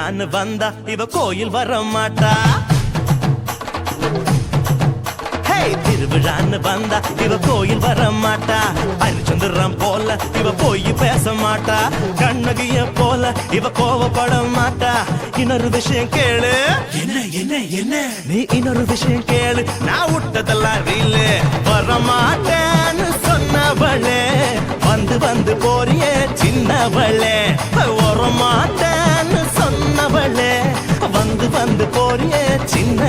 திருவிழான்னு வந்தா இவ கோயில் வர மாட்டா. திருவிழான்னு வந்தா இவ கோயில் வர மாட்டா. ஹரிச்சந்திரன் போல இவ போய் பேச மாட்டா. கண்ணகிய போல இவ கோவப்பட மாட்டா. இன்னொரு விஷயம் கேளு. என்ன என்ன என்ன நீ இன்னொரு விஷயம் கேளு. நான் விட்டதெல்லாம் ரீலு. வர மாட்டேன்னு சொன்னவளே வந்து வந்து போறியே சின்னவளே. வர மாட்டேன்னு சொன்னவளே வந்து வந்து போறியே சின்ன